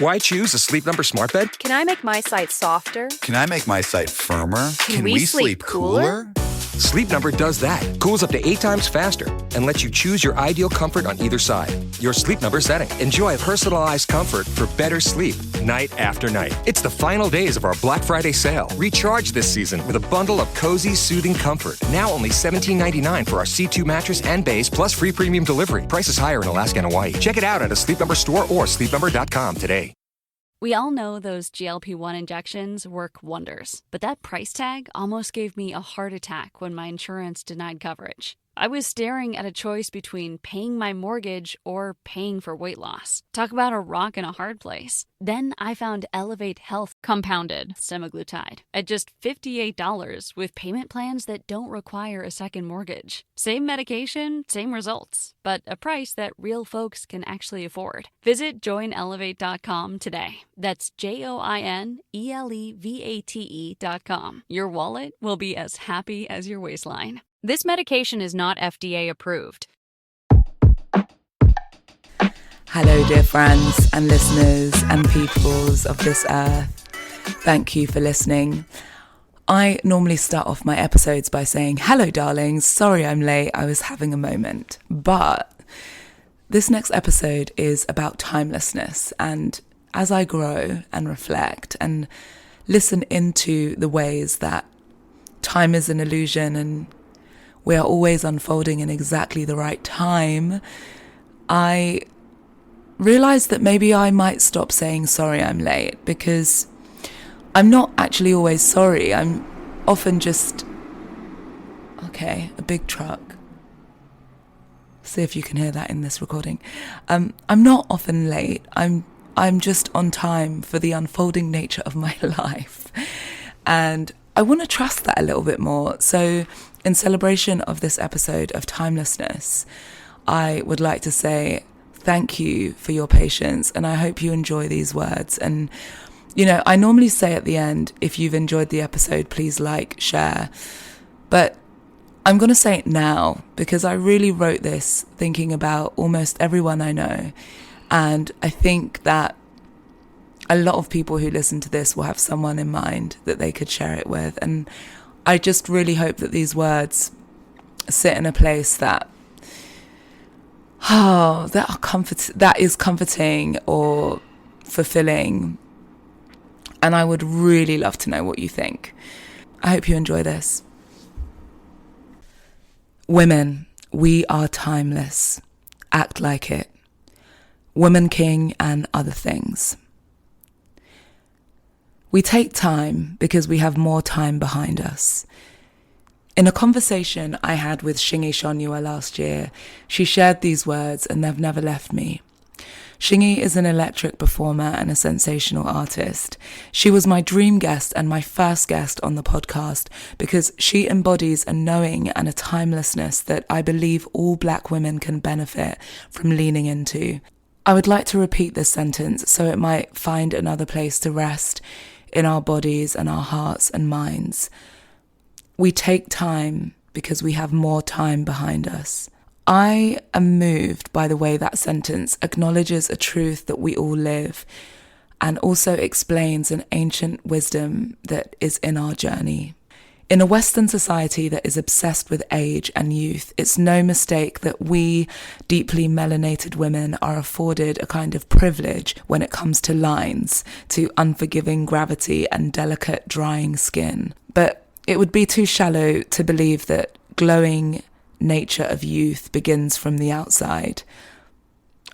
Why choose a Sleep Number smart bed? Can I make my site softer? Can I make my site firmer? Can we sleep cooler? Sleep Number does that. Cools up to 8 times faster and lets you choose your ideal comfort on either side. Your Sleep Number setting. Enjoy personalized comfort for better sleep night after night. It's the final days of our Black Friday sale. Recharge this season with a bundle of cozy, soothing comfort. Now only $17.99 for our C2 mattress and base, plus free premium delivery. Prices higher in Alaska and Hawaii. Check it out at a Sleep Number store or sleepnumber.com today. We all know those GLP-1 injections work wonders, but that price tag almost gave me a heart attack when my insurance denied coverage. I was staring at a choice between paying my mortgage or paying for weight loss. Talk about a rock and a hard place. Then I found Elevate Health compounded semaglutide at just $58 with payment plans that don't require a second mortgage. Same medication, same results, but a price that real folks can actually afford. Visit joinelevate.com today. That's JOINELEVATE.com. Your wallet will be as happy as your waistline. This medication is not FDA approved. Hello, dear friends and listeners and peoples of this earth. Thank you for listening. I normally start off my episodes by saying, hello, darlings. Sorry I'm late. I was having a moment. But this next episode is about timelessness. And as I grow and reflect and listen into the ways that time is an illusion and we are always unfolding in exactly the right time, I realized that maybe I might stop saying sorry I'm late, because I'm not actually always sorry. I'm often just, okay, a big truck. See if you can hear that in this recording. I'm not often late. I'm just on time for the unfolding nature of my life. And I want to trust that a little bit more. So in celebration of this episode of timelessness, I would like to say thank you for your patience, and I hope you enjoy these words. And, you know, I normally say at the end, if you've enjoyed the episode, please like, share. But I'm going to say it now because I really wrote this thinking about almost everyone I know. And I think that a lot of people who listen to this will have someone in mind that they could share it with. And I just really hope that these words sit in a place that, that is comforting or fulfilling. And I would really love to know what you think. I hope you enjoy this. Women, we are timeless. Act like it. Woman King and other things. We take time because we have more time behind us. In a conversation I had with Shingy Shonyua last year, she shared these words and they've never left me. Shingy is an electric performer and a sensational artist. She was my dream guest and my first guest on the podcast because she embodies a knowing and a timelessness that I believe all Black women can benefit from leaning into. I would like to repeat this sentence so it might find another place to rest in our bodies and our hearts and minds. We take time because we have more time behind us. I am moved by the way that sentence acknowledges a truth that we all live and also explains an ancient wisdom that is in our journey. In a Western society that is obsessed with age and youth, it's no mistake that we, deeply melanated women, are afforded a kind of privilege when it comes to lines, to unforgiving gravity and delicate drying skin. But it would be too shallow to believe that glowing nature of youth begins from the outside.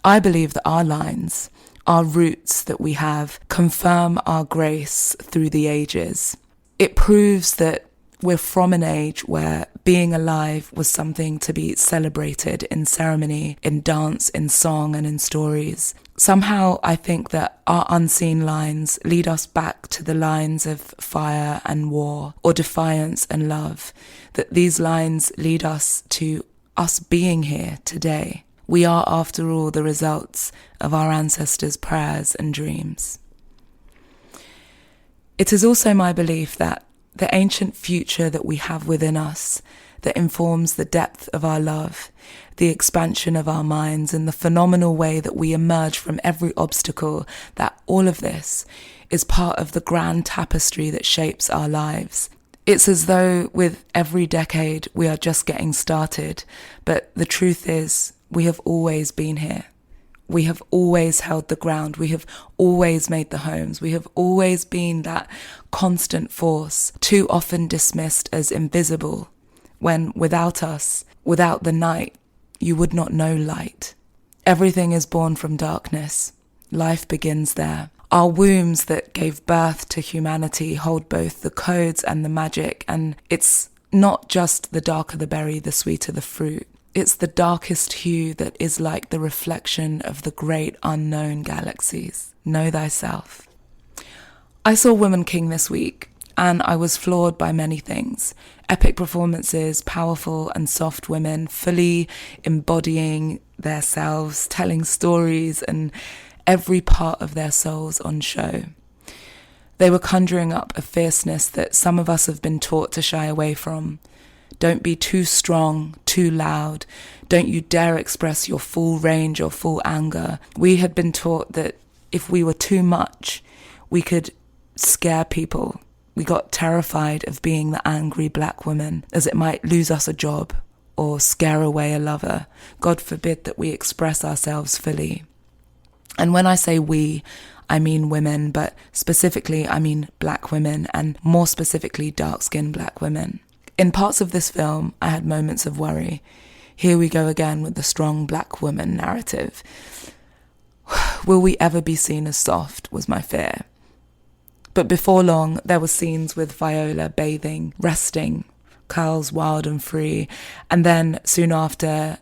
I believe that our lines, our roots that we have, confirm our grace through the ages. It proves that we're from an age where being alive was something to be celebrated in ceremony, in dance, in song, and in stories. Somehow I think that our unseen lines lead us back to the lines of fire and war, or defiance and love, that these lines lead us to us being here today. We are, after all, the results of our ancestors' prayers and dreams. It is also my belief that the ancient future that we have within us, that informs the depth of our love, the expansion of our minds, and the phenomenal way that we emerge from every obstacle, that all of this is part of the grand tapestry that shapes our lives. It's as though with every decade we are just getting started, but the truth is we have always been here. We have always held the ground. We have always made the homes. We have always been that constant force, too often dismissed as invisible, when without us, without the night, you would not know light. Everything is born from darkness. Life begins there. Our wombs that gave birth to humanity hold both the codes and the magic, and it's not just the darker the berry, the sweeter the fruit. It's the darkest hue that is like the reflection of the great unknown galaxies. Know thyself. I saw Woman King this week, and I was floored by many things. Epic performances, powerful and soft women, fully embodying their selves, telling stories, and every part of their souls on show. They were conjuring up a fierceness that some of us have been taught to shy away from. Don't be too strong, too loud. Don't you dare express your full range or full anger. We had been taught that if we were too much, we could scare people. We got terrified of being the angry black woman, as it might lose us a job or scare away a lover. God forbid that we express ourselves fully. And when I say we, I mean women, but specifically I mean black women, and more specifically dark-skinned black women. In parts of this film, I had moments of worry. Here we go again with the strong black woman narrative. Will we ever be seen as soft, was my fear. But before long, there were scenes with Viola bathing, resting, curls wild and free, and then soon after,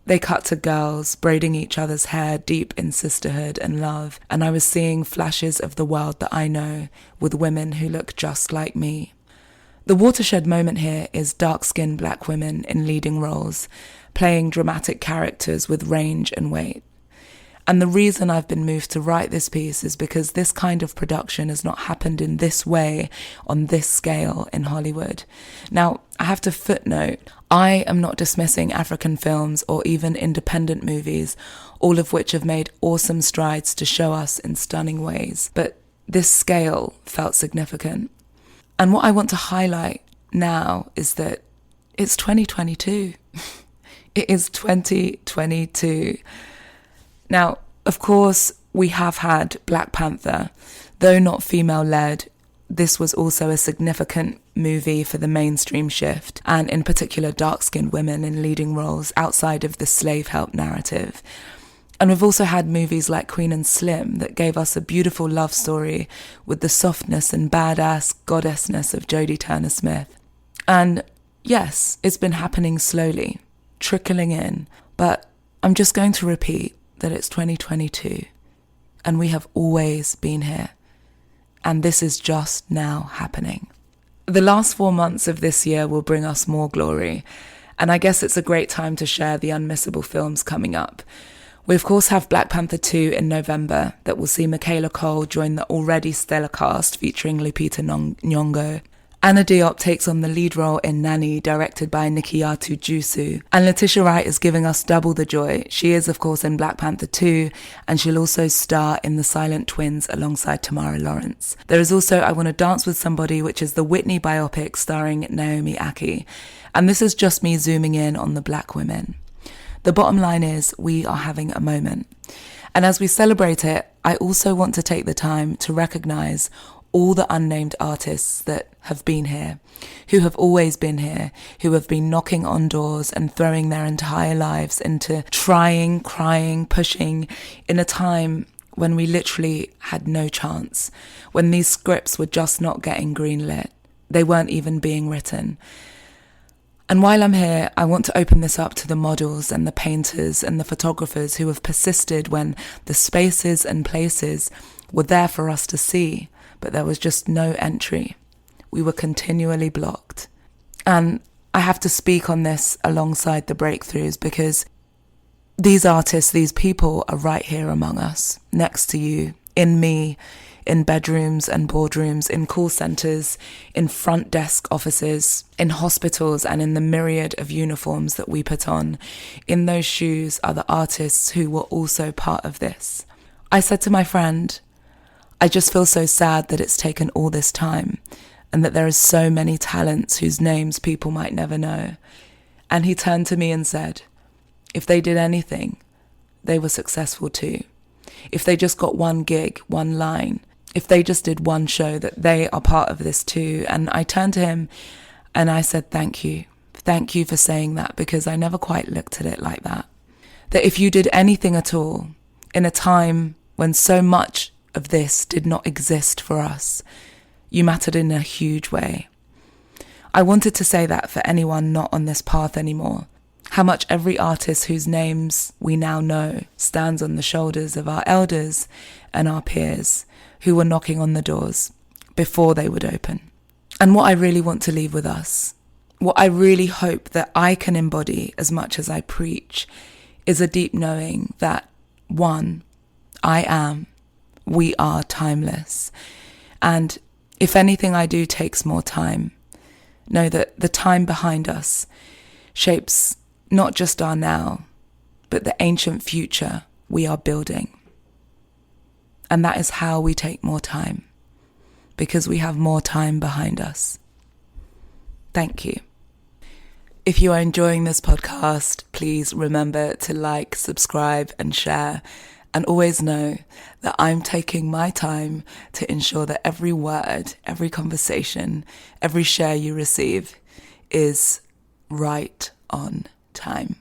they cut to girls braiding each other's hair deep in sisterhood and love, and I was seeing flashes of the world that I know with women who look just like me. The watershed moment here is dark-skinned black women in leading roles, playing dramatic characters with range and weight. And the reason I've been moved to write this piece is because this kind of production has not happened in this way, on this scale in Hollywood. Now, I have to footnote, I am not dismissing African films or even independent movies, all of which have made awesome strides to show us in stunning ways. But this scale felt significant. And what I want to highlight now is that it's 2022. It is 2022. Now, of course, we have had Black Panther. Though not female-led, this was also a significant movie for the mainstream shift, and in particular dark-skinned women in leading roles outside of the slave help narrative. And we've also had movies like Queen and Slim that gave us a beautiful love story with the softness and badass goddessness of Jodie Turner-Smith. And yes, it's been happening slowly, trickling in, but I'm just going to repeat that it's 2022 and we have always been here. And this is just now happening. The last 4 months of this year will bring us more glory. And I guess it's a great time to share the unmissable films coming up. We of course have Black Panther 2 in November that will see Michaela Cole join the already stellar cast featuring Lupita Nyong'o. Anna Diop takes on the lead role in Nani, directed by Nikiatu Jusu. And Letitia Wright is giving us double the joy. She is of course in Black Panther 2 and she'll also star in The Silent Twins alongside Tamara Lawrence. There is also I Want to Dance with Somebody, which is the Whitney biopic starring Naomi Aki. And this is just me zooming in on the black women. The bottom line is we are having a moment. And as we celebrate it, I also want to take the time to recognise all the unnamed artists that have been here, who have always been here, who have been knocking on doors and throwing their entire lives into trying, crying, pushing in a time when we literally had no chance, when these scripts were just not getting greenlit. They weren't even being written. And while I'm here, I want to open this up to the models and the painters and the photographers who have persisted when the spaces and places were there for us to see, but there was just no entry. We were continually blocked. And I have to speak on this alongside the breakthroughs because these artists, these people are right here among us, next to you, in me, in bedrooms and boardrooms, in call centres, in front desk offices, in hospitals, and in the myriad of uniforms that we put on. In those shoes are the artists who were also part of this. I said to my friend, I just feel so sad that it's taken all this time and that there are so many talents whose names people might never know. And he turned to me and said, if they did anything, they were successful too. If they just got one gig, one line, if they just did one show, that they are part of this too. And I turned to him and I said, thank you. Thank you for saying that, because I never quite looked at it like that. That if you did anything at all in a time when so much of this did not exist for us, you mattered in a huge way. I wanted to say that for anyone not on this path anymore. How much every artist whose names we now know stands on the shoulders of our elders and our peers who were knocking on the doors before they would open. And what I really want to leave with us, what I really hope that I can embody as much as I preach, is a deep knowing that, one, we are timeless. And if anything I do takes more time, know that the time behind us shapes not just our now, but the ancient future we are building. And that is how we take more time, because we have more time behind us. Thank you. If you are enjoying this podcast, please remember to like, subscribe, and share. And always know that I'm taking my time to ensure that every word, every conversation, every share you receive is right on time.